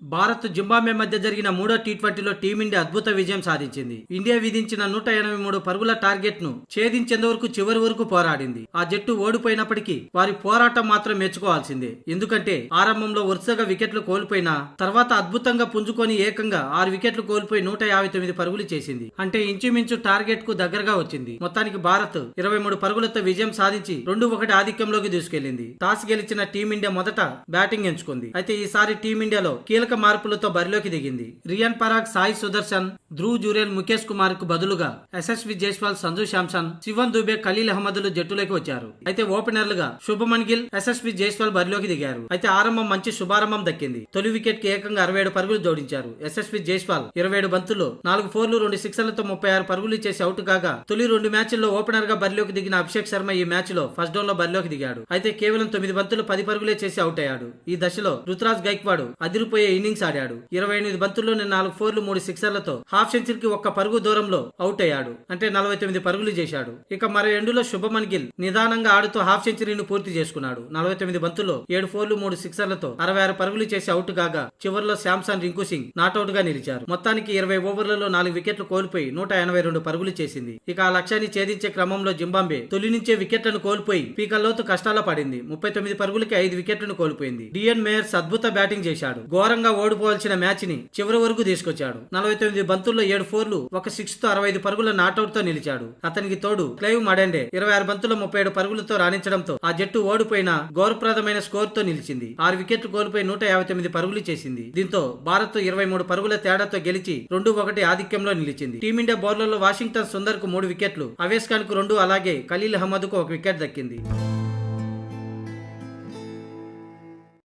Bharat Zimbabwe మధ్య జరిగిన మూడో టీ20లో టీమిండియా అద్భుత విజయం సాధించింది. ఇండియా విధించిన 183 పరుగుల టార్గెట్ ను ఛేదించేందుకు చివరి వరకు పోరాడింది. ఆ జట్టు ఓడిపోయినప్పటికీ వారి పోరాటం మాత్రం మెచ్చుకోవాల్సిందే. ఎందుకంటే ఆరంభంలో వరుసగా వికెట్లు కోల్పోయినా తర్వాత అద్భుతంగా పుంజుకొని ఏకంగా 6 వికెట్లు కోల్పోయి 159 పరుగులు చేసింది. అంటే ఇంచుమించు టార్గెట్ కు దగ్గరగా వచ్చింది. మొత్తానికి భారత్ 23 పరుగులతో విజయం సాధించి 2-1 ఆధిక్యంలోకి దూసుకెళ్లింది. టాస్ గెలిచిన టీమిండియా మొదట బ్యాటింగ్ ఎంచుకుంది. అయితే ఈసారి టీమిండియాలో కీలక మార్పులతో బరిలోకి దిగింది. రియాన్ పరాగ్, సాయి సుదర్శన్, ధ్రువ్ జురేల్, ముఖేష్ కుమార్ కు బదులుగా యశస్వి జైస్వాల్, సంజు శాంసన్, శివన్ దుబే, ఖలీల్ అహ్మద్లు జట్టులోకి వచ్చారు. అయితే ఓపెనర్లుగా శుభమన్ గిల్, యశస్వి జైస్వాల్ బరిలోకి దిగారు. అయితే ఆరంభం మంచి శుభారంభం దక్కింది. తొలి వికెట్ కి ఏకంగా 67 పరుగులు జోడించారు. యశస్వి జైస్వాల్ 27 బంతుల్లో 4 ఫోర్లు 2 సిక్సర్లతో 36 పరుగులు చేసి అవుట్ కాగా తొలి 2 మ్యాచ్ల్లో ఓపెనర్ గా బరిలోకి దిగిన అభిషేక్ శర్మ ఈ మ్యాచ్ లో ఫస్ట్ డౌన్ లో బరిలోకి దిగాడు. అయితే కేవలం 9 బంతులు 10 పరుగులే చేసి అవుట్ అయ్యాడు. ఈ దశలో రుతురాజ్ గైక్వాడ్ అదిరిపోయే ఇన్నింగ్స్ ఆడాడు. 28 బంతుల్లో 4 ఫోర్లు 3 సిక్సర్లతో హాఫ్ సెంచరీకి ఒక్క పరుగు దూరంలో అవుట్ అయ్యాడు. అంటే 49 పరుగులు చేశాడు. ఇక మరో ఎండులో శుభమన్ గిల్ నిదానంగా ఆడుతూ హాఫ్ సెంచరీని పూర్తి చేసుకున్నాడు. 49 బంతుల్లో 7 ఫోర్లు 3 సిక్సర్లతో 66 పరుగులు చేసి అవుట్ కాగా చివరిలో శాంసన్, రింకు సింగ్ నాట్అవుట్ గా నిలిచారు. మొత్తానికి 20 ఓవర్లలో 4 వికెట్లు కోల్పోయి 182 పరుగులు చేసింది. ఇక ఆ లక్ష్యాన్ని ఛేదించే క్రమంలో జింబాబ్వే తొలి నుంచే వికెట్లను కోల్పోయి పీకల్లోతు కష్టాల్లో పడింది. 39 పరుగులకి 5 వికెట్లను కోల్పోయింది. డిఎన్ మేయర్స్ అద్భుత బ్యాటింగ్ చేశాడు. ఘోరంగా ఓడిపోవాల్సిన మ్యాచ్ ని చివరి వరకు తీసుకొచ్చాడు. 49 బంతుల్లో 7 ఫోర్లు 1 సిక్స్ తో 65 పరుగుల నాట్అవుట్ తో నిలిచాడు. అతనికి తోడు క్లైవ్ మడెండే 26 బంతుల్లో 37 పరుగులతో రాణించడంతో ఆ జట్టు ఓడిపోయిన గౌరవప్రదమైన స్కోర్ తో నిలిచింది. 6 వికెట్లు కోల్పోయి 159 పరుగులు చేసింది. దీంతో భారత్ 23 పరుగుల తేడాతో గెలిచి 2-1 ఆధిక్యంలో నిలిచింది. టీమిండియా బౌలర్లో వాషింగ్టన్ సుందర్ కు 3 వికెట్లు, అవేస్ ఖాన్ కు 2, అలాగే ఖలీల్ అహ్మద్ కు 1 వికెట్ దక్కింది.